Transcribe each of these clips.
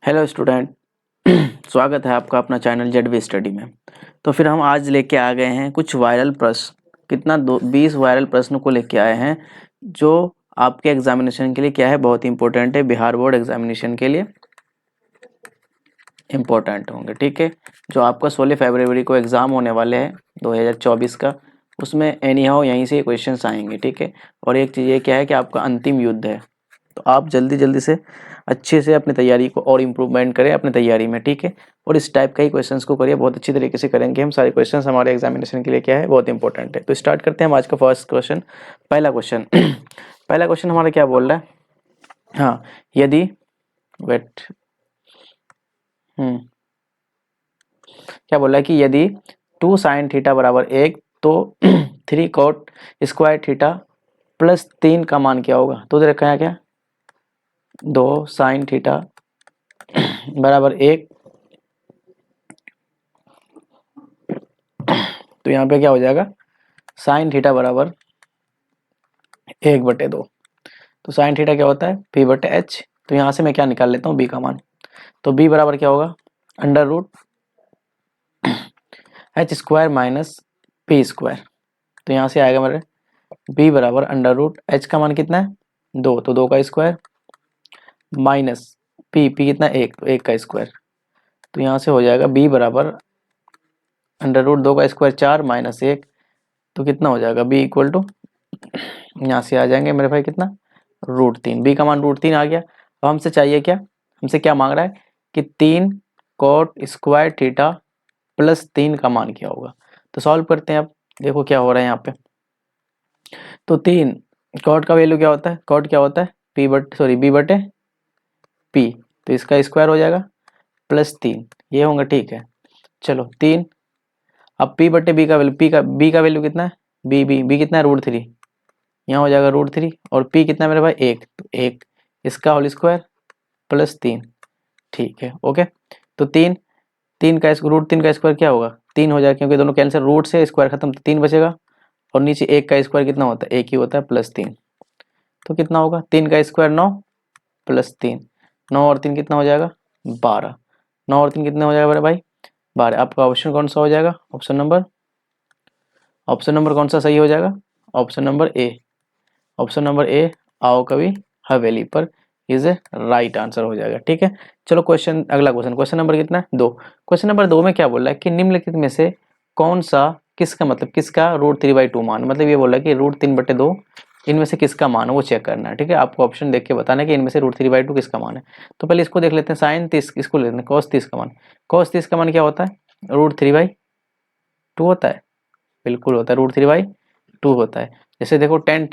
Hello student. स्वागत है आपका अपना चैनल जेड स्टडी में। तो फिर हम आज लेके आ गए हैं कुछ वायरल प्रश्न, कितना 20 वायरल प्रश्नों को लेके आए हैं जो आपके एग्जामिनेशन के लिए क्या है, बहुत इंपॉर्टेंट है। बिहार बोर्ड एग्जामिनेशन के लिए इम्पोर्टेंट होंगे, ठीक है। जो आपका 16 फरवरी को एग्ज़ाम होने वाले हैं 2024 का, उसमें एनी हाउ यहीं से क्वेश्चंस आएंगे, ठीक है। और एक चीज़ ये क्या है कि आपका अंतिम युद्ध है, तो आप जल्दी जल्दी से अच्छे से अपनी तैयारी को और इम्प्रूवमेंट करें अपनी तैयारी में, ठीक है। और इस टाइप का ही क्वेश्चंस को करिए, बहुत अच्छी तरीके से करेंगे हम। सारे क्वेश्चंस हमारे एग्जामिनेशन के लिए क्या है, बहुत इंपॉर्टेंट है। तो स्टार्ट करते हैं हम आज का फर्स्ट क्वेश्चन। पहला क्वेश्चन पहला क्वेश्चन हमारा क्या बोल रहा है। हाँ, यदि वेट क्या बोल रहा है कि यदि 2 साइन थीटा बराबर 1 तो 3 कॉट स्क्वायर थीटा प्लस 3 का मान क्या होगा। तो रखा है क्या, 2 साइन थीटा बराबर 1, तो यहाँ पे क्या हो जाएगा, साइन थीटा बराबर 1/2। तो साइन थीटा क्या होता है, p/h। तो यहाँ से मैं क्या निकाल लेता हूँ, b का मान। तो b बराबर क्या होगा, under root h square minus p square. तो यहाँ से आएगा मेरे b बराबर अंडर रूट h का मान कितना है, 2, तो 2 का स्क्वायर माइनस p कितना 1, तो 1 का स्क्वायर। तो यहाँ से हो जाएगा b बराबर अंडर रूट 2 का स्क्वायर 4 माइनस 1, तो कितना हो जाएगा b इक्वल टू, यहाँ से आ जाएंगे मेरे भाई कितना, √3। b का मान √3 आ गया। अब हमसे चाहिए क्या, हमसे क्या मांग रहा है कि 3 कॉट स्क्वायर थीटा प्लस 3 का मान क्या होगा। तो सॉल्व करते हैं। अब देखो क्या हो रहा है यहाँ पे। तो 3 कॉट का वैल्यू क्या होता है, कॉट क्या होता है, b/p। तो इसका स्क्वायर हो जाएगा प्लस 3, ये होंगे, ठीक है। चलो 3, अब p/b का वैल्यू, b का वैल्यू कितना है, b कितना है, √3। यहाँ हो जाएगा √3 और p कितना है मेरे भाई 1, तो 1, इसका होल स्क्वायर प्लस 3, ठीक है, ओके। तो 3 3 का √3 का स्क्वायर क्या होगा, 3 हो जाएगा, क्योंकि दोनों कैंसिल, रूट से स्क्वायर खत्म, तो 3 बचेगा। और नीचे 1 का स्क्वायर कितना होता है, 1 ही होता है, प्लस 3। तो कितना होगा, 3 का स्क्वायर 9 प्लस 3, 9 और 3 कितना हो जाएगा, 12। 9 और 3 कितना हो जाएगा मेरे भाई, 12। आपका ऑप्शन कौन सा हो जाएगा, ऑप्शन नंबर कौन सा सही हो जाएगा, ऑप्शन नंबर ए। ऑप्शन नंबर ए, आओ कभी हवेली पर इज ए राइट आंसर हो जाएगा, ठीक है। चलो क्वेश्चन, अगला क्वेश्चन, क्वेश्चन नंबर कितना है, 2। क्वेश्चन नंबर 2 में क्या बोल रहा है कि निम्नलिखित में से कौन सा, किसका मतलब किसका √3/2 मान, मतलब ये बोल रहा है कि √3/2 इनमें से किसका मान है वो चेक करना है, ठीक है। आपको ऑप्शन देख के बताना है कि इनमें से √3/2 किसका मान है। तो पहले इसको देख लेते हैं, साइन 30, इसको लेते हैं cos 30 का मान। cos 30 का मान क्या होता है, √3/2 होता है, बिल्कुल होता है, √3/2 होता है। जैसे देखो tan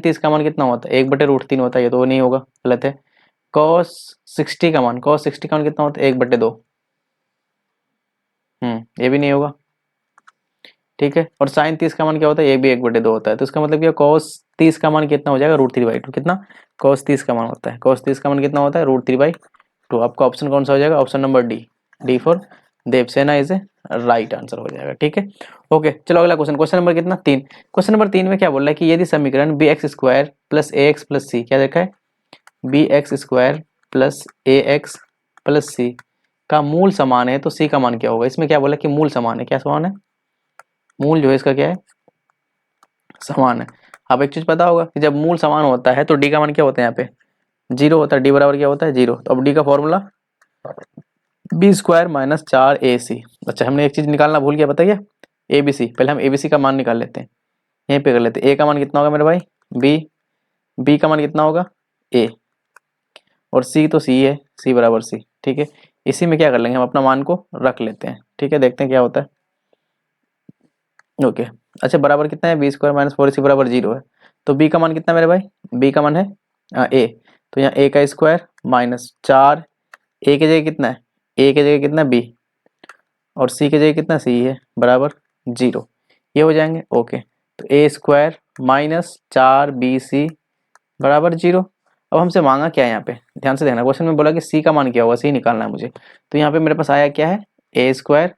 30 का मान कितना होता है, 1/√3 होता है, ये तो नहीं होगा, गलत है। cos 60 का मान, कितना होता है, 1/2। ये भी नहीं होगा, ठीक है। और साइन 30 का मान क्या होता है, ये भी 1/2 होता है। तो इसका मतलब क्या, cos 30 का मान कितना हो जाएगा, √3/2। कितना, cos 30 का मान होता है, cos 30 का मान कितना होता है, √3/2। आपका ऑप्शन कौन सा हो जाएगा, option number D for Devsena is a right answer हो जाएगा, ठीक है, ओके। चलो अगला क्वेश्चन, क्वेश्चन नंबर कितना, 3। क्वेश्चन नंबर 3 में क्या बोल रहा है कि यदि समीकरण bx² प्लस ax प्लस सी, क्या देखा है, bx² प्लस ax प्लस सी का मूल समान है तो सी का मान क्या होगा। इसमें क्या बोला कि मूल समान है, क्या समान है, मूल जो है इसका क्या है, समान है। अब एक चीज पता होगा कि जब मूल समान होता है तो डी का मान क्या होता है, यहाँ पे 0 होता है, डी बराबर क्या होता है, 0। तो अब डी का फॉर्मूला b² माइनस 4ac। अच्छा, हमने एक चीज निकालना भूल गया, बताइए, abc। पहले हम abc का मान निकाल लेते हैं, यहीं पे कर लेते हैं। a का मान कितना होगा मेरे भाई, b का मान कितना होगा, a, और c तो c है, c बराबर c, ठीक है। इसी में क्या कर लेंगे, हम अपना मान को रख लेते हैं, ठीक है, देखते हैं क्या होता है, ओके। अच्छा, बराबर कितना है, b² माइनस 4ac बराबर 0 है। तो b का मान कितना है मेरे भाई, b का मान है a। तो यहाँ a का स्क्वायर माइनस 4, a की जगह कितना है, a की जगह कितना b, और c की जगह कितना c है, बराबर 0, ये हो जाएंगे, ओके। तो a² माइनस 4bc बराबर 0। अब हमसे मांगा क्या है, यहाँ पे ध्यान से देखना, क्वेश्चन में बोला कि c का मान क्या होगा, c निकालना है मुझे। तो यहाँ पे मेरे पास आया क्या है, a²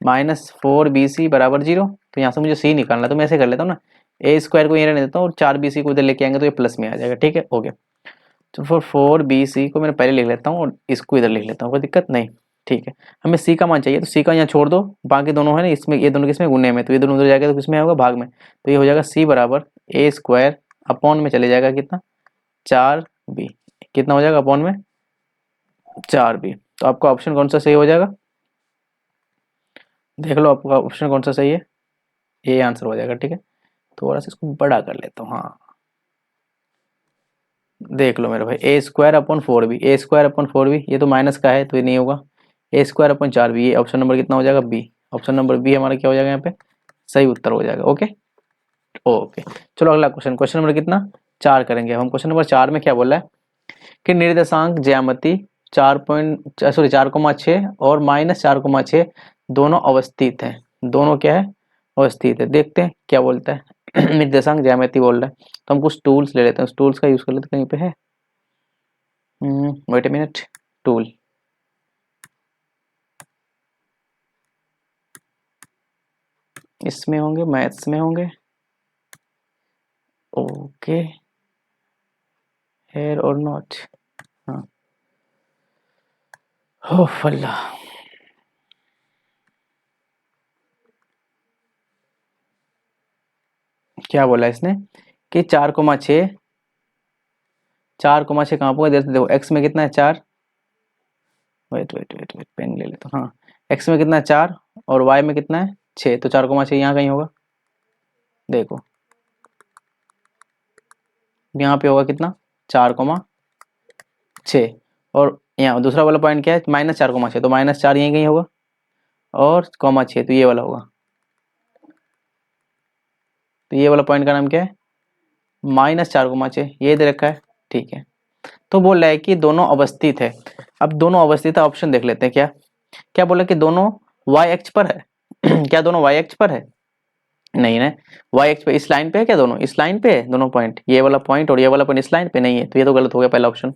माइनस 4bc बराबर 0। तो यहाँ से मुझे c निकालना है, तो मैं ऐसे कर लेता हूँ ना, a² को ये रहने देता हूँ और 4bc को इधर लेके आएंगे तो ये प्लस में आ जाएगा, ठीक है, ओके। तो फॉर 4BC को मैं पहले लिख लेता हूँ और इसको इधर लिख लेता हूँ, कोई दिक्कत नहीं। ठीक है, हमें C का मान चाहिए, तो C का यहाँ छोड़ दो, बाकी दोनों है ना इसमें, ये दोनों किसमें गुने में, तो ये दोनों उधर जाएगा तो किसमें होगा भाग में, तो ये हो जाएगा C बराबर A² अपॉन में चले जाएगा कितना 4B, कितना हो जाएगा अपॉन में 4B। तो आपका ऑप्शन कौन सा सही हो जाएगा, देख लो आपका ऑप्शन कौन सा सही है, ये आंसर हो जाएगा। ठीक है, थोड़ा सा इसको बड़ा कर लेता हूँ, हाँ देख लो मेरे भाई, A² upon 4B, A² upon 4B, ये तो माइनस का है तो ये नहीं होगा, A² अपॉन 4B, ये ऑप्शन नंबर कितना हो जाएगा बी, ऑप्शन नंबर बी हमारा क्या हो जाएगा यहाँ पे सही उत्तर हो जाएगा। ओके ओके, चलो अगला क्वेश्चन, क्वेश्चन नंबर कितना 4 करेंगे हम। क्वेश्चन नंबर 4 में क्या बोला है कि निर्देशांक ज्यामिति 4,6 और -4,6 दोनों अवस्थित हैं, दोनों क्या है अवस्थित है। देखते हैं क्या बोलता है निर्देशांक ज्यामिति बोल रहा है, तो हम कुछ टूल्स ले लेते हैं, उस टूल्स का यूज कर लेते हैं, कहीं पे है वेट ए मिनट, टूल इसमें होंगे, मैथ्स में होंगे, ओके हेयर और नॉट, हाँ हो फल्ला, क्या बोला इसने कि 4,6, 4,6 कहाँ पर देखो एक्स में कितना है 4, wait wait wait wait pen ले लेता हूँ, हाँ एक्स में कितना है 4 और वाई में कितना है 6, तो 4,6 यहाँ कहीं होगा, देखो यहाँ पे होगा कितना 4,6, और यहाँ दूसरा वाला पॉइंट क्या है -4,6, तो -4 यहीं कहीं होगा, और -6 तो ये वाला होगा, तो ये वाला पॉइंट का नाम क्या है -4,6, ये दे रखा है। ठीक है, तो बोल रहा है कि दोनों अवस्थित है। अब दोनों अवस्थित ऑप्शन देख लेते हैं, क्या क्या बोला कि दोनों y अक्ष पर है क्या दोनों y अक्ष पर है, नहीं ना, y अक्ष पे इस लाइन पे है क्या, दोनों इस लाइन पे है दोनों पॉइंट, ये वाला पॉइंट और ये वाला पॉइंट इस लाइन पे नहीं है, तो ये तो गलत हो गया पहला ऑप्शन,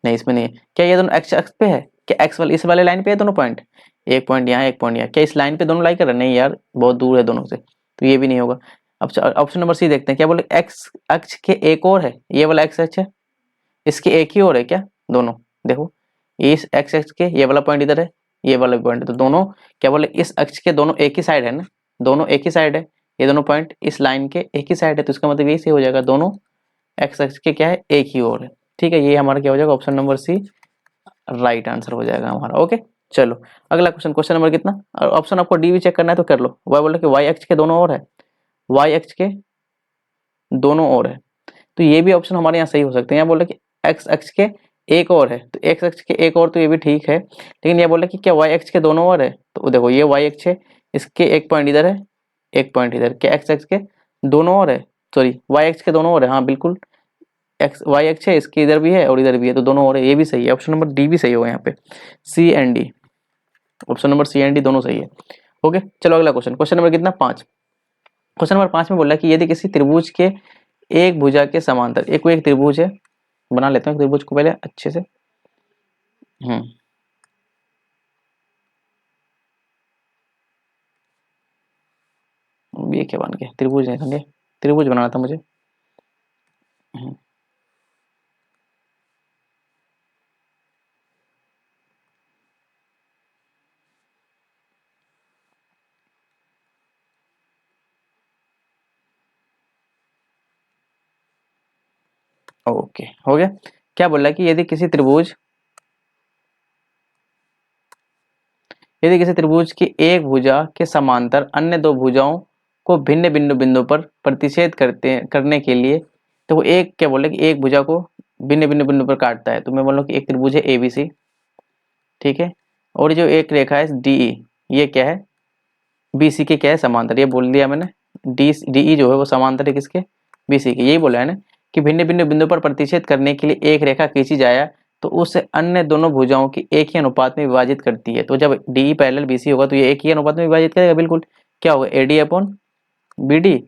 नहीं इसमें नहीं है। क्या ये दोनों x अक्ष पे है, क्या x वाले इस वाले लाइन पे है दोनों पॉइंट, एक पॉइंट यहाँ एक पॉइंट यहाँ, क्या इस लाइन पे दोनों लाई कर रहे हैं, नहीं यार बहुत दूर है दोनों से, तो ये भी नहीं होगा। अब ऑप्शन नंबर सी देखते हैं, क्या बोले x अक्ष के एक और है, ये वाला x अक्ष है, इसके एक ही और है क्या दोनों, देखो इस x अक्ष के ये वाला पॉइंट इधर है, ये वाला पॉइंट, तो दोनों क्या बोले इस अक्ष के दोनों एक ही साइड है ना, दोनों एक ही साइड है, ये दोनों पॉइंट इस लाइन के एक ही साइड है, तो इसका मतलब यही से हो जाएगा दोनों एक्स अक्ष के क्या है एक ही ओर है। ठीक है, ये हमारा क्या हो जाएगा option number C right answer हो जाएगा हमारा। ओके चलो अगला क्वेश्चन, क्वेश्चन नंबर कितना, और ऑप्शन आपको डी भी चेक करना है तो कर लो, वह बोला कि वाई अक्ष के दोनों ओर है, वाई अक्ष के दोनों ओर है, तो ये भी ऑप्शन हमारे यहाँ सही हो सकते हैं। यहाँ बोला कि एक्स अक्ष के एक और है, तो एक्स अक्ष के एक और तो ये भी ठीक है, लेकिन ये बोला कि क्या वाई अक्ष के दोनों ओर है, तो देखो ये वाई अक्ष है, इसके एक पॉइंट इधर है एक पॉइंट इधर, क्या एक्स अक्ष के दोनों ओर है, सॉरी वाई अक्ष के दोनों ओर है, हाँ बिल्कुल एक्स वाई अक्ष है, इसके इधर भी है और इधर भी है, तो दोनों ओर है, ये भी सही है, ऑप्शन नंबर डी भी सही होगा यहाँ पे, C and D, option number C and D दोनों सही है। ओके चलो अगला क्वेश्चन, क्वेश्चन नंबर कितना 5, क्वेश्चन नंबर 5 में बोल रहा है कि यदि किसी त्रिभुज के एक भुजा के समांतर, एक त्रिभुज है, बना लेते हैं त्रिभुज को पहले अच्छे से, ये क्या बन गया त्रिभुज नहीं समझे, त्रिभुज बनाना था मुझे, ओके हो गया। क्या बोल रहा है कि यदि किसी त्रिभुज की एक भुजा के समांतर अन्य दो भुजाओं को भिन्न भिन्न बिंदु पर प्रतिच्छेद करने के लिए, तो वो एक क्या बोल रहे कि एक भुजा को भिन्न भिन्न बिंदु पर काटता है, तो मैं बोल रहा हूँ कि एक त्रिभुज है एबीसी, ठीक है, और जो एक रेखा है डीई, ये क्या है बीसी के क्या है समांतर, ये बोल दिया मैंने, डीई जो है वो समांतर है किसके बीसी के, यही बोला है ना कि भिन्न भिन्न बिंदु पर प्रतिच्छेद करने के लिए एक रेखा खींची जाए तो उसे अन्य दोनों भुजाओं की एक ही अनुपात में विभाजित करती है, तो जब डी पैरेलल बीसी होगा तो ये एक ही अनुपात में विभाजित करेगा, बिल्कुल क्या होगा एडी अपॉन बीडी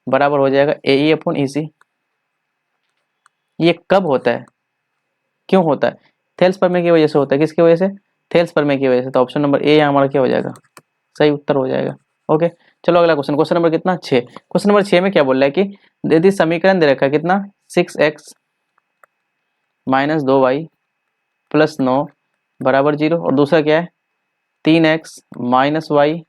बराबर हो जाएगा एई अपॉन ईसी। ये कब होता है, क्यों होता है, थेल्स प्रमेय की वजह से होता है, किसकी वजह से थेल्स प्रमेय की वजह से, तो ऑप्शन नंबर ए हमारा क्या हो जाएगा सही उत्तर हो जाएगा। ओके चलो अगला क्वेश्चन, क्वेश्चन नंबर कितना 6, क्वेश्चन नंबर 6 में क्या बोल रहा है कि यदि समीकरण दे रखा है कितना 6x -2y प्लस 9 बराबर 0, और दूसरा क्या है 3x माइनस वाई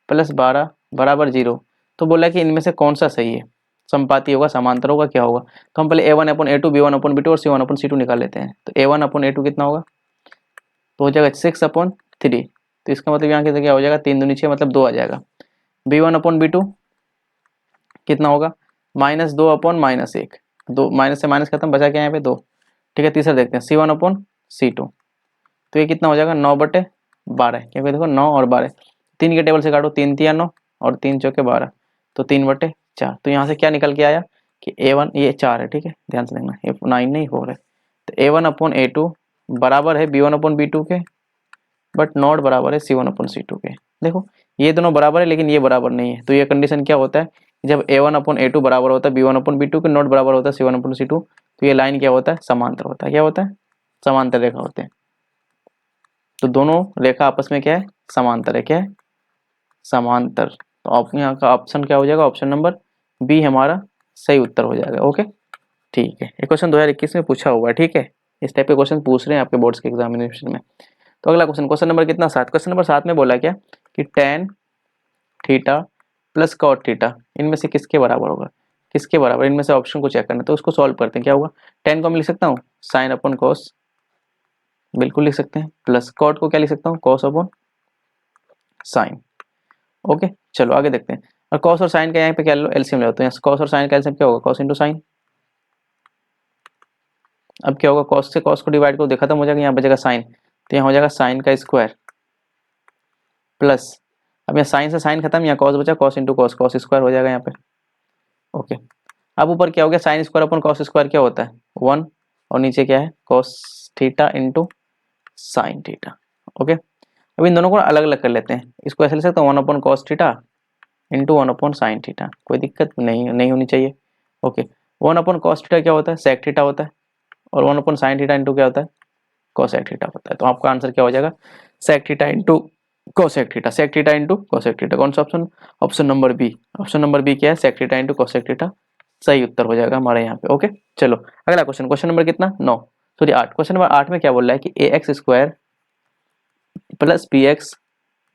प्लस 12 बराबर 0। तो बोला कि इनमें से कौन सा सही है, संपाती होगा, समांतर होगा, क्या होगा। तो हम पहले a1/a2 b1/b2 और c1/c2 निकाल लेते हैं। तो a1/a2 कितना होगा, तो हो जाएगा 6/3। तो इसका मतलब यहाँ क्या हो जाएगा 3 दूनी 6 मतलब 2 आ जाएगा। b1/b2 कितना होगा -2/-1, 2 माइनस से माइनस खत्म, बचा क्या यहाँ पे 2। ठीक है, तीसरा देखते हैं c1/c2। तो ये कितना हो जाएगा 9/12, क्योंकि देखो 9 और 12 3 के टेबल से काटो, 3 तिया 9 और 3 चौके 12, तो 3/4। तो यहाँ से क्या निकल के आया कि a1 ये 4 है। ठीक है, ध्यान से देखना, ये 9 नहीं 4 है। तो a1/a2 बराबर है b1/b2 के, बट नॉट बराबर है c1/c2 के। देखो ये दोनों बराबर है लेकिन ये बराबर नहीं है। तो ये कंडीशन क्या होता है, जब a1/a2 बराबर होता है b1/b2 के, नॉट बराबर होता है c1/c2, तो ये लाइन क्या होता है, समांतर होता है। क्या होता है, समांतर रेखा होते हैं। तो दोनों रेखा आपस में क्या है, समांतर है। क्या है, समांतर। तो आप यहाँ का ऑप्शन क्या हो जाएगा, ऑप्शन नंबर बी हमारा सही उत्तर हो जाएगा। ओके, ठीक है। ये क्वेश्चन 2021 में पूछा हुआ है। ठीक है, इस टाइप के क्वेश्चन पूछ रहे हैं आपके बोर्ड्स के एग्जामिनेशन में। तो अगला क्वेश्चन, क्वेश्चन नंबर कितना 7। क्वेश्चन नंबर 7 में बोला क्या कि tan theta plus cot theta इनमें से किसके बराबर होगा, किसके बराबर, इनमें से ऑप्शन को चेक करना है। तो उसको सॉल्व करते हैं। क्या होगा, tan को मैं लिख सकता हूँ साइन अपॉन कॉस, बिल्कुल लिख सकते हैं, प्लस कॉट को क्या लिख सकता हूँ कॉस अपॉन साइन। ओके, चलो आगे देखते हैं। और कॉस और साइन का यहाँ पे क्या लो, एलसीएम ले लो। तो यहाँ कॉस और साइन का एलसीएम क्या होगा, कॉस इंटू साइन। अब क्या होगा, कॉस से कॉस को डिवाइड करो, खत्म हो जाएगा, यहाँ बचेगा साइन, तो यहाँ हो जाएगा साइन का स्क्वायर प्लस, अब यहाँ साइन से साइन खत्म, यहाँ कॉस बचा, cos into cos, cos square हो जाएगा यहाँ पे। ओके, अब ऊपर क्या हो गया, sine square upon cos square क्या होता है 1, और नीचे क्या है cos theta into sine theta. Okay, अब इन दोनों को अलग अलग कर लेते हैं। इसको ऐसे लिख सकते हैं 1 upon cos theta into 1 upon sine theta, कोई दिक्कत नहीं होनी चाहिए। ओके, 1 अपॉन कॉस थीटा क्या होता है, सेक थीटा होता है, और 1 अपॉन साइन थीटा इंटू क्या होता है, कोसेक थीटा होता है। तो आपका आंसर क्या हो जाएगा, sec theta into cosec theta, sec theta into cosec theta. कौन सा option, option number B. Option number B क्या है, sec theta into cosec theta सही उत्तर हो जाएगा हमारे यहाँ पे। ओके, चलो अगला क्वेश्चन, क्वेश्चन नंबर कितना 9 सॉरी 8। क्वेश्चन नंबर 8 में क्या बोल रहा है कि a x square plus b x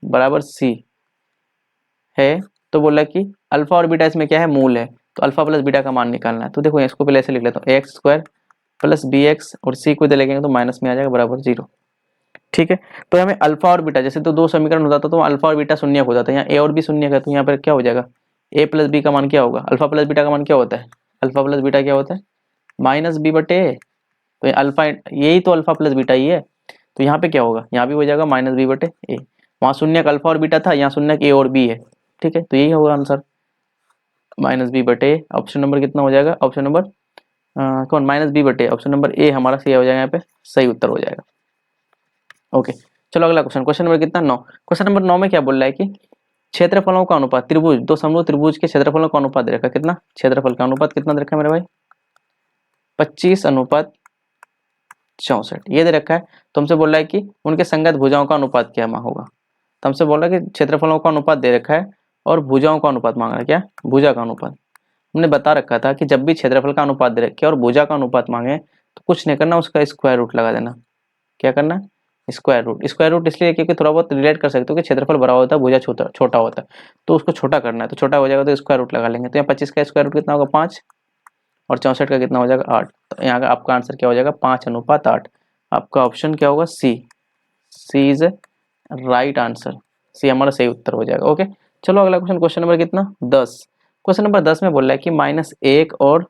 बराबर सी है। तो बोल रहा है कि अल्फा और बीटा इसमें क्या है, मूल है। तो अल्फा प्लस बीटा का मान निकालना है। तो देखो इसको पहले ऐसे लिख लेता हूँ, ए x square plus b x और सी को इधर लेंगे तो माइनस में आ जाएगा बराबर 0। ठीक है, तो हमें अल्फा और बीटा, जैसे तो दो समीकरण हो जाता तो अल्फा और बीटा शून्य हो जाता है, यहाँ ए और बी शून्य का, तो यहाँ पर क्या हो जाएगा ए प्लस बी का मान क्या होगा, अल्फा प्लस बीटा का मान क्या होता है, अल्फा प्लस बीटा क्या होता है माइनस बी बटे ए। तो अल्फा यही तो अल्फा प्लस बीटा ही है। तो यहाँ पे क्या होगा, यहाँ भी हो जाएगा माइनस बी बटे ए। वहाँ शून्य का अल्फा और बीटा था, यहाँ शून्य ए और बी है। ठीक है, तो यही होगा आंसर माइनस बी बटे। ऑप्शन नंबर कितना हो जाएगा, ऑप्शन नंबर कौन माइनस बी बटे, ऑप्शन नंबर ए हमारा सही हो जाएगा, यहाँ पे सही उत्तर हो जाएगा। ओके, चलो अगला क्वेश्चन, क्वेश्चन नंबर कितना 9। क्वेश्चन नंबर 9 में क्या बोल रहा है कि क्षेत्रफलों का अनुपात, त्रिभुज दो समरूह त्रिभुज के क्षेत्रफलों का अनुपात दे रखा है। कितना, क्षेत्रफल का अनुपात कितना दे रखा है मेरे भाई 25:64 ये दे रखा है। तो हमसे बोल रहा है कि उनके संगत भुजाओं का अनुपात क्या होगा। तो हमसे बोल रहा है कि क्षेत्रफलों का अनुपात दे रखा है और भुजाओं का अनुपात मांग रहा है। क्या, भुजा का अनुपात। हमने बता रखा था कि जब भी क्षेत्रफल का अनुपात दे रखे और भुजा का अनुपात मांगे तो कुछ नहीं करना, उसका स्क्वायर रूट लगा देना। क्या करना, स्क्वायर रूट। स्क्वायर रूट इसलिए क्योंकि थोड़ा बहुत रिलेट कर सकते हो कि क्षेत्रफल बड़ा होता है भुजा छोटा होता है, तो उसको छोटा करना है, तो छोटा हो जाएगा तो स्क्वायर रूट लगा लेंगे। तो यहाँ 25 का स्क्वायर रूट कितना होगा 5, और 64 का कितना हो जाएगा 8। तो यहाँ का आपका आंसर क्या हो जाएगा 5:8। आपका ऑप्शन क्या होगा सी, सी इज राइट आंसर, सी हमारा सही उत्तर हो जाएगा। ओके, चलो अगला क्वेश्चन, क्वेश्चन नंबर कितना 10। क्वेश्चन नंबर 10 में बोल रहा है कि -1 और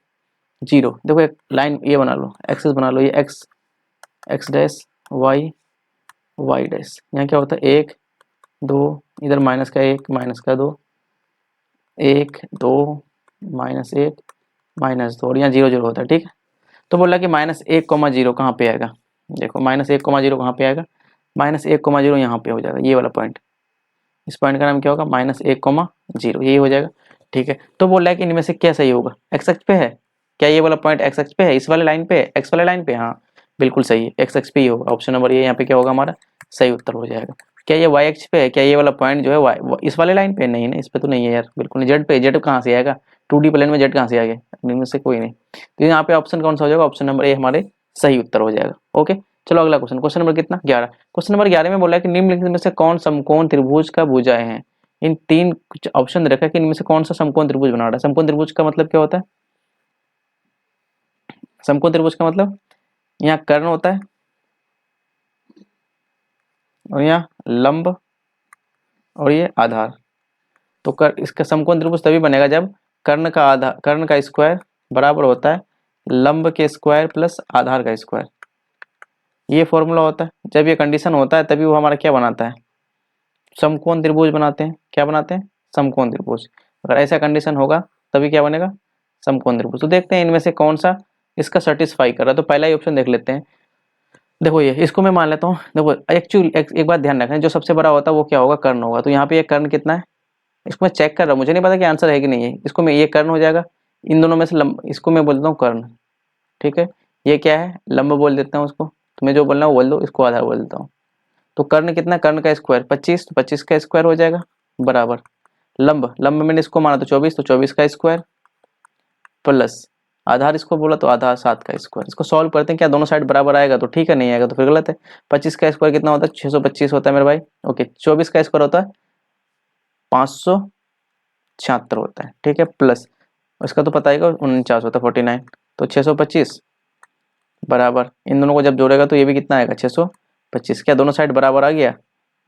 0। देखो एक लाइन ये बना लो, एक्सेस बना लो, ये x x dash y y dash. यहाँ क्या होता है 1 2, इधर माइनस का 1 माइनस का 2, 1 2 -1 -2, और यहाँ 0 0 होता है। ठीक है, तो बोल रहा है कि -1,0 कहाँ पे आएगा। देखो -1,0 कहाँ पे आएगा, -1,0 यहाँ पे हो जाएगा, ये वाला पॉइंट। इस पॉइंट का नाम क्या होगा -1,0 यही हो जाएगा। ठीक है, तो बोल रहा है कि इनमें से क्या सही होगा, एक्स एक्स पे है क्या, ये वाला पॉइंट एक्स एक्स पे है, इस वाले लाइन पे, एक्स वाले लाइन पे, हाँ बिल्कुल सही है, एक्स एक्स पे ही होगा। ऑप्शन नंबर ये यहाँ पे क्या होगा हमारा सही उत्तर हो जाएगा। क्या ये वाई एक्स पे है, क्या ये वाला पॉइंट जो है वाई इस वाले लाइन पे, नहीं इस पे तो नहीं है यार, बिल्कुल नहीं। जेड पे, जेड कहाँ से आएगा 2D प्लेन में, जेड कहाँ से आ गया, इनमें से कोई नहीं। तो यहाँ पे ऑप्शन कौन सा हो जाएगा, ऑप्शन नंबर ए हमारे सही उत्तर हो जाएगा। ओके, चलो अगला क्वेश्चन, क्वेश्चन नंबर कितना 11। क्वेश्चन नंबर 11 में बोला है कि निम्नलिखित में से कौन समकोण त्रिभुज का भुजाएं हैं। इन तीन कुछ ऑप्शन रखा है कि इनमें से कौन सा समकोण त्रिभुज बना रहा है। समकोण त्रिभुज का मतलब क्या होता है? समकोण त्रिभुज का मतलब यहाँ कर्ण होता है और यहाँ लंब और ये आधार। तो कर इसका समकोण त्रिभुज तभी बनेगा जब कर्ण का स्क्वायर बराबर होता है लंब के स्क्वायर प्लस आधार का स्क्वायर। ये फॉर्मूला होता है। जब ये कंडीशन होता है तभी वो हमारा क्या बनाता है, समकोण त्रिभुज बनाते हैं। क्या बनाते हैं? समकोण त्रिभुज। अगर ऐसा कंडीशन होगा तभी क्या बनेगा, समकोण त्रिभुज। तो देखते हैं इनमें से कौन सा इसका सेटिस्फाई कर रहा है। तो पहला ही ऑप्शन देख लेते हैं। देखो ये इसको मैं मान लेता हूँ। देखो एक्चुअली एक बात ध्यान रखना, जो सबसे बड़ा होता है वो क्या होगा, कर्ण होगा। तो यहाँ पे ये कर्ण कितना है, इसको मैं चेक कर रहा हूँ, मुझे नहीं पता कि आंसर है कि नहीं है। इसको मैं, ये कर्ण हो जाएगा। इन दोनों में से इसको मैं बोलता हूँ कर्ण, ठीक है। ये क्या है, लंब बोल देता हूँ उसको। तुम्हें जो बोलना है वो बोल दो, इसको आधार बोल देता हूँ। तो कर्ण कितना, कर्ण का स्क्वायर 25, तो 25 का स्क्वायर हो जाएगा बराबर लंब मैंने इसको माना तो 24, तो 24 का स्क्वायर प्लस आधार इसको बोला तो आधार 7 का स्क्वायर। इसको सॉल्व करते हैं, क्या दोनों साइड बराबर आएगा तो ठीक है, नहीं आएगा तो फिर गलत है। 25 का स्क्वायर कितना होता है, 625 होता है मेरे भाई। ओके, 24 का स्क्वायर होता है 576 होता है, ठीक है। प्लस इसका तो पता ही, 49 होता है 49। तो 625 बराबर, इन दोनों को जब जोड़ेगा तो ये भी कितना आएगा 625। क्या दोनों साइड बराबर आ गया,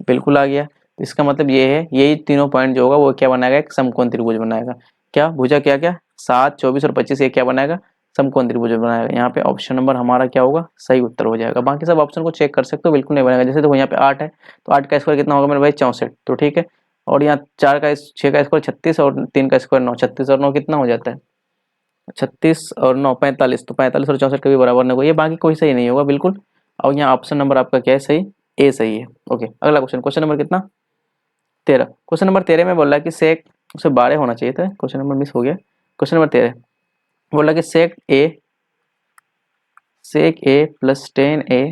बिल्कुल आ गया। तो इसका मतलब ये है, यही तीनों पॉइंट जो होगा वो क्या बनाएगा, एक समकोण त्रिभुज बनाएगा। क्या भुजा, क्या क्या 7, 24 और 25, ये क्या बनाएगा, समकोण त्रिभुज बनाएगा। यहाँ पे ऑप्शन नंबर हमारा क्या होगा, सही उत्तर हो जाएगा। बाकी सब ऑप्शन को चेक कर सकते हो, बिल्कुल नहीं बनेगा। जैसे देखो यहाँ पे 8 है तो 8 का स्क्वायर कितना होगा मेरे भाई, 64, तो ठीक है। और यहाँ 6 का स्क्वायर 36 और 3 का स्क्वायर 9, 36 और 9 कितना हो जाता है, 36 और 9 45। तो 45 और 64 कभी बराबर नहीं होगा, ये बाकी कोई सही नहीं होगा बिल्कुल। और यहाँ ऑप्शन नंबर आपका क्या है, सही, ए सही है। ओके, अगला क्वेश्चन, क्वेश्चन नंबर कितना 13। क्वेश्चन नंबर 13 में बोल रहा है कि सेक, उसे 12 होना चाहिए था, क्वेश्चन नंबर मिस हो गया। क्वेश्चन नंबर 13 बोल रहा है कि sec a plus 10a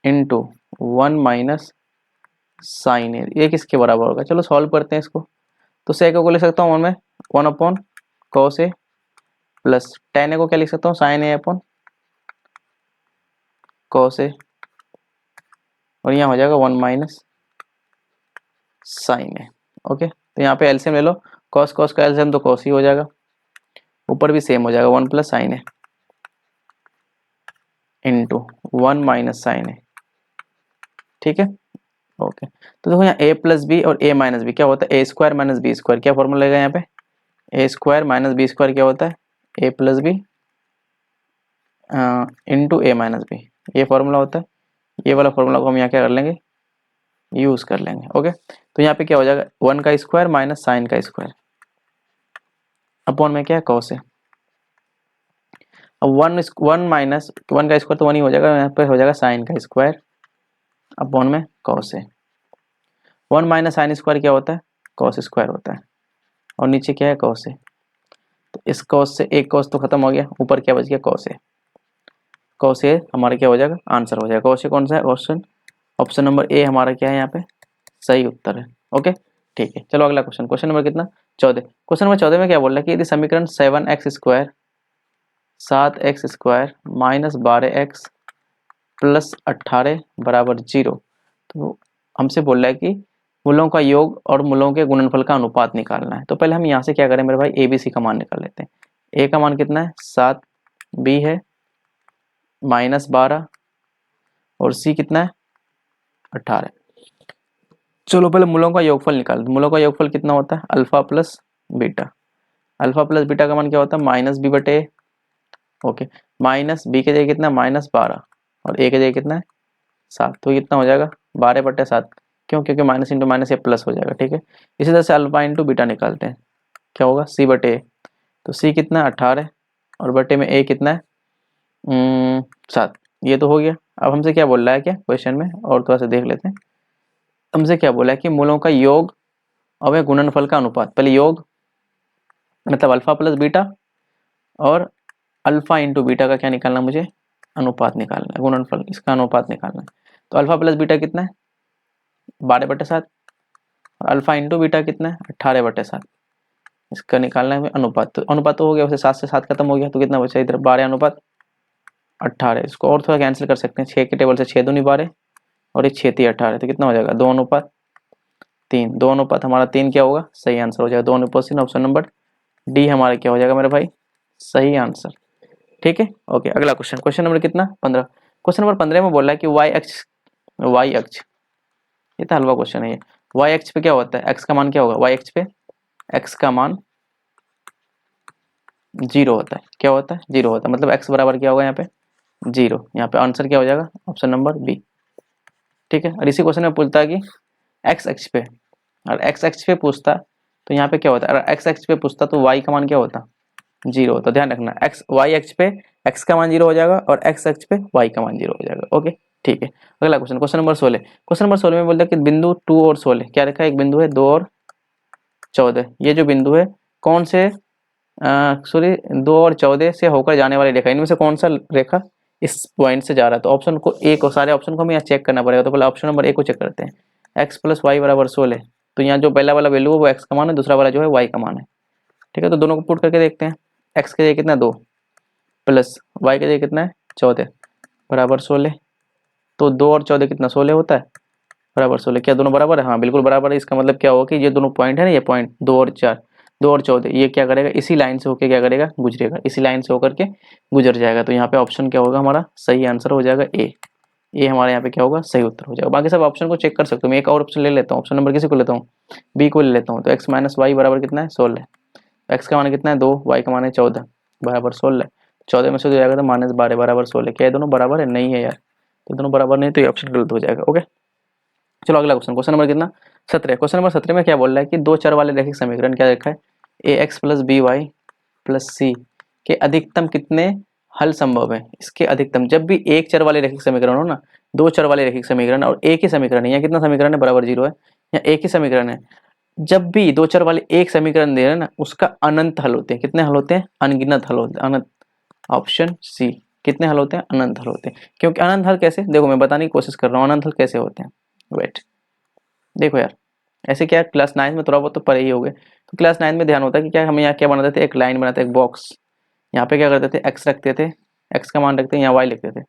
into 1 minus sine a, ये किसके बराबर होगा। चलो सॉल्व करते हैं इसको। तो सेक को लिख सकता हूँ मैं 1 upon cos A, plus 10a को क्या लिख सकता हूँ, sign A upon cos A, और यहाँ हो जाएगा 1 माइनस साइन ए। ओके, तो यहाँ पे एलसीएम ले लो, कॉस कॉस का एलसीएम तो कॉस ही हो जाएगा, ऊपर भी सेम हो जाएगा 1 plus sine a into 1 minus sine a, ठीक है। ओके, तो देखो यहाँ a प्लस बी और a माइनस बी क्या होता है, a square minus b square. क्या फॉर्मूला लगेगा यहाँ पे, a square minus b square क्या होता है, a plus b into a minus b, ये फॉर्मूला होता है। ये वाला फॉर्मूला को हम यहाँ क्या कर लेंगे, यूज कर लेंगे। ओके, तो यहाँ पे क्या हो जाएगा 1 का स्क्वायर माइनस साइन का स्क्वायर अपॉन में क्या है कॉस है। अब 1 माइनस 1 का स्क्वायर तो 1 ही हो जाएगा, यहाँ पे हो जाएगा साइन का स्क्वायर अपॉन में कॉस है। 1 माइनस साइन स्क्वायर क्या होता है, कॉस स्क्वायर होता है, और नीचे क्या है कॉस है। तो इस कॉस से एक कॉस तो खत्म हो गया, ऊपर क्या बच गया कॉस है। कॉस ए हमारा क्या हो जाएगा, आंसर हो जाएगा। कॉस ए कौन सा है, ऑप्शन नंबर ए हमारा क्या है यहाँ पे, सही उत्तर है। ओके, ठीक है, चलो अगला क्वेश्चन, क्वेश्चन नंबर कितना 14। क्वेश्चन नंबर 14 में क्या बोल रहा है कि यदि समीकरण 7x square minus 12x plus 18 बराबर 0, तो हमसे बोल रहा है कि मूलों का योग और मूलों के गुणनफल का अनुपात निकालना है। तो पहले हम यहाँ से क्या करें मेरे भाई, ए बी सी का मान निकाल लेते हैं। ए का मान कितना है 7, बी है माइनस 12 और सी कितना है 18। चलो पहले मूलों का योगफल निकाल। मूलों का योगफल कितना होता है, alpha plus beta. Alpha plus beta का मान क्या होता है, माइनस बी बटे ए। ओके, माइनस बी के जगह कितना है -12 और ए के जगह कितना है 7, तो कितना हो जाएगा 12/7। क्यों, क्योंकि माइनस इंटू माइनस ये प्लस हो जाएगा, ठीक है। इसी तरह से अल्फा इंटू बीटा निकालते हैं, क्या होगा सी बटे ए। तो सी कितना है 18 और बटे में ए कितना है 7, ये तो हो गया। अब हमसे क्या बोल रहा है, क्या क्वेश्चन में और थोड़ा सा देख लेते हैं। हमसे क्या बोला है कि मूलों का योग और गुणनफल का अनुपात। पहले योग मतलब अल्फा प्लस बीटा, और अल्फा इंटू बीटा का क्या निकालना, मुझे अनुपात निकालना है, गुणनफल इसका अनुपात निकालना है। तो अल्फा प्लस बीटा कितना है 12/7 और अल्फा इंटू बीटा कितना है 18/7, इसका निकालना है अनुपात। तो अनुपात तो हो गया, वैसे 7 से 7 खत्म हो गया, तो कितना बचा इधर 12 अनुपात 18, इसको और थोड़ा कैंसिल कर सकते हैं, 6 के टेबल से 6 दूनी 12 और ये 6 3 18, तो कितना हो जाएगा 2:3, 2:3 हमारा 3 क्या होगा, सही आंसर हो जाएगा 2:3, ऑप्शन नंबर डी हमारा क्या हो जाएगा मेरे भाई, सही आंसर। ठीक है, ओके। अगला क्वेश्चन, क्वेश्चन नंबर कितना 15, क्वेश्चन नंबर 15 में बोल रहा है कि वाई अक्ष, ये तो हलवा क्वेश्चन है ये, वाई अक्ष पे क्या होता है, एक्स का मान क्या होगा, वाई अक्ष पे एक्स का मान 0 होता है, क्या होता है 0 होता है, मतलब एक्स बराबर क्या होगा यहाँ पे 0, यहाँ पे आंसर क्या हो जाएगा ऑप्शन नंबर बी। ठीक है, और इसी क्वेश्चन में पूछता है कि एक्स अक्ष पे, और एक्स अक्ष पे पूछता तो यहाँ पे क्या होता है, अगर एक्स अक्ष पे पूछता तो वाई का मान क्या होता 0 होता, ध्यान रखना एक्स वाई अक्ष पे एक्स का मान 0 हो जाएगा और एक्स अक्ष पे वाई का मान 0 हो जाएगा। ओके ठीक है, अगला question, question number 16, question number 16 में बोलता है कि बिंदु 2 और 16 क्या रखा है, एक बिंदु है 2 और 14, ये जो बिंदु है कौन से सॉरी 2 और 14 से होकर जाने वाली रेखा, इनमें से कौन सा रेखा इस पॉइंट से जा रहा है, तो ऑप्शन को ए को, सारे ऑप्शन को हमें यहाँ चेक करना पड़ेगा, तो पहले ऑप्शन नंबर ए को चेक करते हैं, एक्स प्लस वाई बराबर 16, तो यहाँ जो पहला वाला वैल्यू है वो एक्स का मान है, दूसरा वाला जो है वाई का मान है। ठीक है, तो दोनों को पुट करके देखते हैं, एक्स के जगह कितना 2 प्लस वाई के जगह कितना है 14 बराबर 16, तो 2 और 14 कितना 16 होता है बराबर 16, क्या दोनों बराबर है, हाँ बिल्कुल बराबर है। इसका मतलब क्या होगा कि ये दोनों पॉइंट है ना, ये पॉइंट 2 और 4, 2 और 14, ये क्या करेगा इसी लाइन से होकर क्या करेगा गुजरेगा, इसी लाइन से होकर के गुजर जाएगा, तो यहाँ पे ऑप्शन क्या होगा हमारा सही आंसर हो जाएगा ए हमारे यहाँ पे क्या होगा सही उत्तर हो जाएगा। बाकी सब ऑप्शन को चेक कर सकते हो, मैं एक और ऑप्शन ले लेता हूँ, ऑप्शन नंबर किसी को लेता हूँ, बी को ले लेता हूँ, तो एक्स माइनस वाई बराबर कितना है 16, एक्स का मान कितना है 2, वाई का मान है 14 बराबर 16, 14 में से 2 जाएगा तो -12 बराबर 16, क्या ये दोनों बराबर है, नहीं है यार, तो दोनों बराबर नहीं, तो ये ऑप्शन गलत हो जाएगा। ओके चलो अगला क्वेश्चन, क्वेश्चन नंबर कितना 17, क्वेश्चन नंबर 17 में क्या बोल रहा है कि दो चर वाले रैखिक समीकरण क्या देखा है, a x plus b y plus c के अधिकतम कितने हल संभव है, इसके अधिकतम, जब भी एक चर वाले रैखिक समीकरण हो ना, दो चर वाले रैखिक समीकरण और एक ही समीकरण है, यहाँ कितना समीकरण है बराबर 0 है, यहाँ एक ही समीकरण है, जब भी दो चर वाले एक समीकरण दे रहे हैं ना उसका अनंत हल होते हैं, कितने हल होते हैं अनगिनत हल होते हैं, अनंत, ऑप्शन सी, कितने हल होते हैं अनंत हल होते हैं, क्योंकि अनंत हल कैसे, देखो मैं बताने की कोशिश कर रहा हूँ अनंत हल कैसे होते हैं, वेट देखो यार, ऐसे क्या क्लास 9 में थोड़ा बहुत तो पढ़े ही होगे, तो क्लास 9 में ध्यान होता है कि क्या हम यहाँ क्या बनाते थे, एक लाइन बनाते एक बॉक्स, यहाँ पे क्या करते थे एक्स रखते थे, एक्स का मान रखते हैं, यहाँ वाई लिखते थे,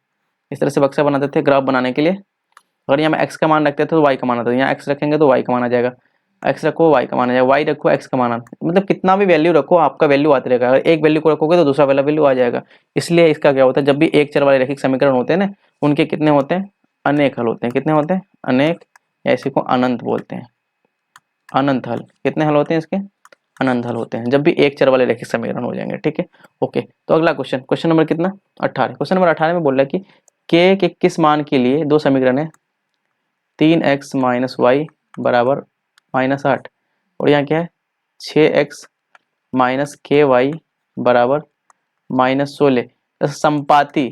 इस तरह से बक्सा बनाते थे ग्राफ बनाने के लिए, अगर यहाँ एक्स का मान रखते थे तो वाई का मान आता है, यहाँ एक्स रखेंगे तो वाई का मान आ जाएगा, एक्स रखो वाई का मान आ जाएगा, वाई रखो एक्स का मान, मतलब कितना भी वैल्यू रखो आपका वैल्यू आते रहेगा, अगर एक वैल्यू को रखोगे तो दूसरा वाला वैल्यू आ जाएगा, इसलिए इसका क्या होता है जब भी एक चर वाले रैखिक समीकरण होते हैं ना उनके कितने होते हैं अनेक हल होते हैं, कितने होते हैं अनेक, या इसी को अनंत बोलते हैं, अनंत हल, कितने हल होते हैं इसके अनंत हल होते हैं जब भी एक चर वाले रैखिक समीकरण हो जाएंगे। ठीक है ओके, तो अगला क्वेश्चन, क्वेश्चन नंबर कितना 18, क्वेश्चन नंबर 18 में बोल रहा है कि के किस मान के लिए दो समीकरण है 3x माइनस वाई बराबर -8 और यहाँ क्या है 6x माइनस के वाई बराबर -16, संपाती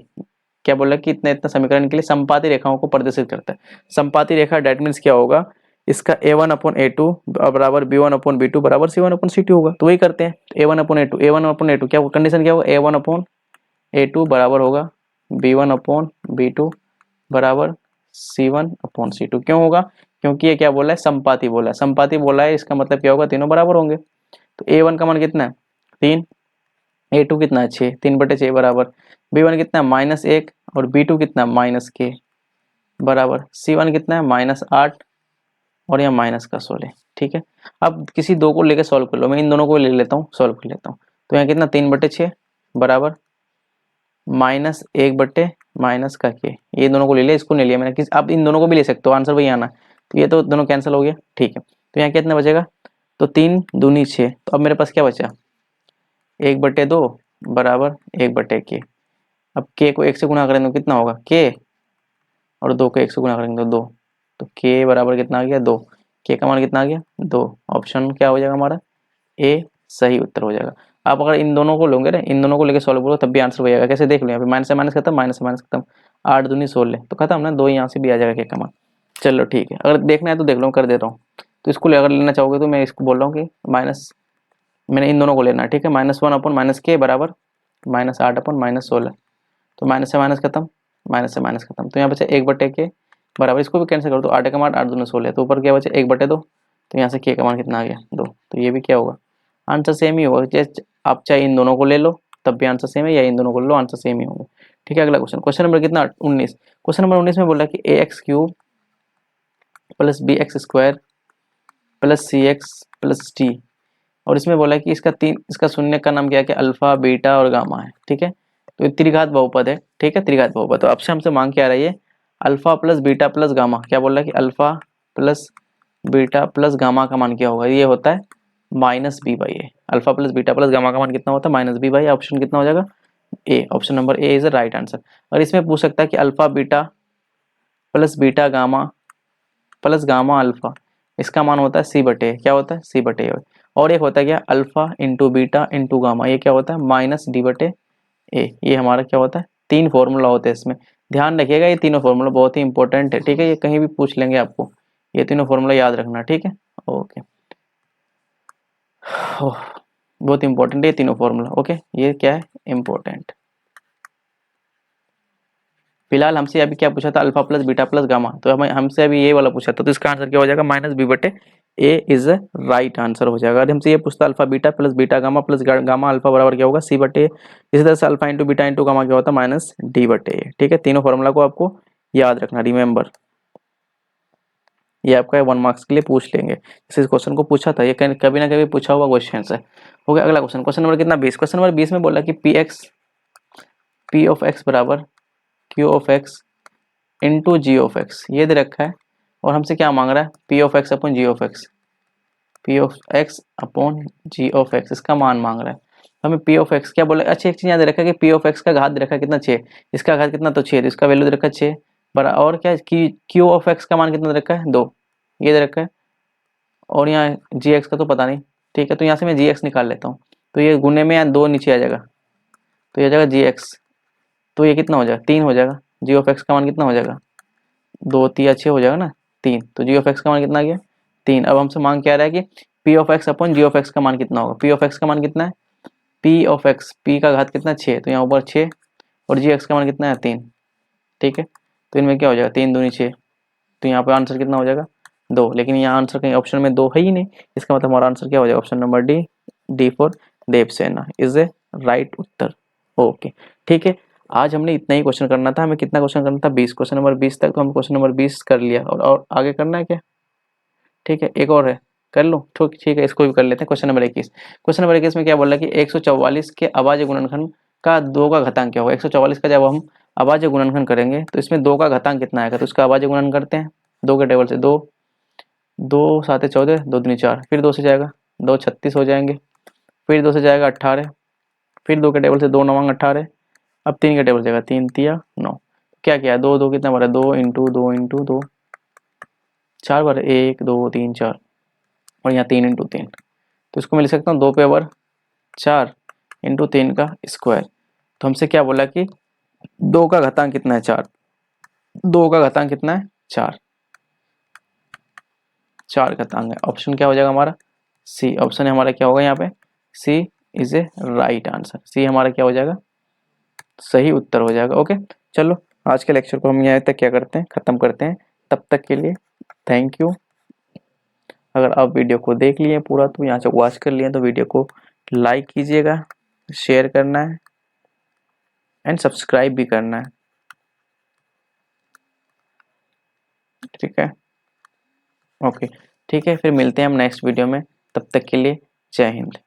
क्या बोल रहा है कि इतना इतना समीकरण के लिए संपाती रेखाओं को प्रदर्शित करता है, संपाती रेखा डेट मीन्स क्या होगा, इसका a1/a2 बराबर b1/b2 बराबर c1/c2 होगा, तो वही करते हैं, a1/a2, a1/a2 क्या कंडीशन क्या होगा, a1/a2 बराबर होगा b1/b2 बराबर c1/c2, क्यों होगा, क्योंकि ये क्या बोला है संपाती बोला है, संपाती बोला है इसका मतलब क्या होगा तीनों बराबर होंगे, तो a1 का मान कितना है 3, a2 कितना है 6, 3/6 बराबर b1 कितना है -1 और b2 कितना है -k बराबर c1 कितना है -8 और यहाँ माइनस का 16। ठीक है, अब किसी दो को लेकर सॉल्व कर लो, मैं इन दोनों को ले लेता हूँ सॉल्व कर लेता हूँ, तो यहाँ कितना 3/6 बराबर -1 माइनस का के, ये दोनों को ले लिया, इसको नहीं लिया मैंने, किस आप इन दोनों को भी ले सकते हो, आंसर वही आना, तो ये तो दोनों कैंसिल हो गया। ठीक है, तो यहाँ कितना बचेगा, तो 3 दूनी 6, तो अब मेरे पास क्या बचा 1/2 बराबर 1/k, अब के को 1 से गुणा करेंगे तो कितना होगा के, और 2 को 1 से गुणा करेंगे तो 2, तो के बराबर कितना आ गया 2, के का मान कितना आ गया 2, ऑप्शन क्या हो जाएगा हमारा ए सही उत्तर हो जाएगा। आप अगर इन दोनों को लोगे ना, इन दोनों को लेकर सॉल्व करो तब भी आंसर हो जाएगा, कैसे देख लो यहाँ पे माइनस से माइनस खत्म, माइनस से माइनस खत्म, 8 दूनी 16 तो खत्म ना, 2 यहाँ से भी आ जाएगा के का मान। चलो ठीक है, अगर देखना है तो देख लो कर देता हूँ, तो इसको अगर लेना चाहोगे तो मैं इसको बोल रहा हूँ कि माइनस, मैंने इन दोनों को लेना है, ठीक है, -1/-k बराबर -8/-16, तो माइनस से माइनस खत्म, माइनस से माइनस खत्म, तो यहाँ बचा 1/k बराबर, इसको भी कैंसिल कर दो, 8 का मान 8 दूनी 16, तो ऊपर क्या बचा 1/2, तो यहाँ से k का मान कितना आ गया 2, तो ये भी क्या होगा आंसर सेम ही होगा, जैसे आप चाहे इन दोनों को ले लो तब भी आंसर सेम है, या इन दोनों को लो आंसर सेम ही होंगे। ठीक है, अगला क्वेश्चन, क्वेश्चन नंबर कितना 19। क्वेश्चन नंबर 19 में बोला कि a x cube plus b x square plus c x plus t, और इसमें बोला कि इसका शून्य का नाम क्या है, अल्फा बीटा और गामा है। ठीक है, तो ये त्रिघात बहुपद है। ठीक है, त्रिघात बहुपद। तो आपसे हमसे मांग क्या रही है, alpha plus beta plus gamma. क्या बोल रहा है कि alpha plus beta plus gamma का मान क्या होगा, ये होता है minus b by a. Alpha plus beta plus gamma का मान कितना होता है, माइनस बी बाई। ऑप्शन कितना हो जाएगा, A. Option number A is the right answer. और इसमें पूछ सकता है कि alpha beta plus beta gamma plus gamma alpha, इसका मान होता है सी बटे, क्या होता है, सी बटे। और एक होता है क्या, alpha into beta into gamma, ये क्या होता है माइनस डी बटे ए। ये हमारा क्या होता है, 3 फॉर्मूला होते हैं इसमें। ध्यान रखिएगा, ये तीनों फॉर्मूला बहुत ही इंपॉर्टेंट है। ठीक है, ये कहीं भी पूछ लेंगे आपको, ये तीनों फॉर्मूला याद रखना। ठीक है, ओके, बहुत इंपॉर्टेंट है ये तीनों फॉर्मूला। ओके, ये क्या है, इंपॉर्टेंट। फिलहाल हमसे अभी क्या पूछा था, alpha plus beta plus gamma, तो हमें हमसे अभी ये वाला पूछा था, तो इसका आंसर क्या हो जाएगा, माइनस बी बटे ए इज राइट आंसर हो जाएगा। अगर हमसे ये पूछता alpha beta plus beta gamma plus gamma alpha बराबर क्या होगा, सी बटे ए। इसी तरह से alpha into beta into gamma क्या होता है, माइनस डी बटे ए। ठीक है, तीनों फॉर्मूला को आपको याद रखना, रिमेंबर। ये आपका 1 मार्क्स के लिए पूछ लेंगे, जैसे इस क्वेश्चन को पूछा था, ये कभी ना कभी पूछा हुआ क्वेश्चन है। हो गया, अगला क्वेश्चन, क्वेश्चन नंबर कितना 20। क्वेश्चन नंबर 20 में बोला कि पी ऑफ एक्स बराबर q of x into g of x, ये दे रखा है। और हमसे क्या मांग रहा है, p of x upon g of x, p of x upon g of x, इसका मान मांग रहा है। हमें पी ऑफ एक्स क्या बोला, अच्छा एक चीज याद रखा है कि पी ऑफ एक्स का घात दे रखा है कितना 6, इसका घात कितना तो 6, तो इसका वैल्यू दे रखा है 6 बड़ा। और क्या है, क्यू ऑफ एक्स का मान कितना दे रखा है 2, ये दे रखा है। और यहाँ जी एक्स का तो पता नहीं। ठीक है, तो यहाँ से मैं जी एक्स निकाल लेता हूँ, तो ये गुने में यहाँ 2 नीचे आ जाएगा, तो ये आ जाएगा जी एक्स, तो ये कितना हो जाएगा 3 हो जाएगा। जी ऑफ एक्स का मान कितना हो जाएगा, 2 3 6 हो जाएगा ना 3, तो जी ऑफ एक्स का मान कितना आ गया 3। अब हमसे मांग क्या रहा है कि p of x upon g of x का मान कितना होगा। पी ऑफ एक्स का मान कितना है, पी ऑफ एक्स, पी का घात कितना 6, तो यहाँ ऊपर 6, और जी एक्स का मान कितना है 3। ठीक है, तो इनमें क्या हो जाएगा 3 दूनी 6, तो यहाँ पे आंसर कितना हो जाएगा 2। लेकिन यहाँ आंसर कहीं ऑप्शन में 2 है ही नहीं, इसका मतलब हमारा आंसर क्या हो जाएगा, option number D, D for Devsena is a right उत्तर। ओके, ठीक है, आज हमने इतना ही क्वेश्चन करना था। हमें कितना क्वेश्चन करना था, 20, क्वेश्चन नंबर 20 तक, तो हम क्वेश्चन नंबर 20 कर लिया, और आगे करना है क्या। ठीक है, एक और है, कर लो। ठीक है, इसको भी कर लेते हैं। क्वेश्चन नंबर 21, क्वेश्चन नंबर 21 में क्या बोला कि 144 के अभाज्य गुणनखंड का 2 का घातांक क्या होगा। 144 का जब हम अभाज्य गुणनखंड करेंगे तो इसमें 2 का घातांक कितना आएगा, तो इसका अभाज्य गुणन करते हैं 2 के टेबल से। 2 2 7 14, 2 दूनी 4, फिर 2 से जाएगा 2 36 हो जाएंगे, फिर 2 से जाएगा 18, फिर 2 के टेबल से 2 9 18, अब 3 के टेबल से जाएगा 3 तिया 9। क्या किया, 2 2 कितना बार है, 2 इंटू 2 इंटू 2, 4 बार 1 2 3 4, और यहाँ 3 इंटू 3, तो इसको मैं लिख सकता हूँ 2 पे ओवर 4 इंटू 3 का स्क्वायर। तो हमसे क्या बोला कि 2 का घातांक कितना है 4, 2 का घातांक कितना है 4, 4 घातांक है। ऑप्शन क्या हो जाएगा हमारा, सी। ऑप्शन हमारा क्या होगा यहाँ पे, सी इज ए राइट आंसर। सी हमारा क्या हो जाएगा, सही उत्तर हो जाएगा। ओके, चलो आज के लेक्चर को हम यहाँ तक क्या करते हैं, खत्म करते हैं। तब तक के लिए थैंक यू। अगर आप वीडियो को देख लिए पूरा, तो यहाँ से वॉच कर लिए, तो वीडियो को लाइक कीजिएगा, शेयर करना है एंड सब्सक्राइब भी करना है। ठीक है, ओके, ठीक है, फिर मिलते हैं हम नेक्स्ट वीडियो में। तब तक के लिए जय हिंद।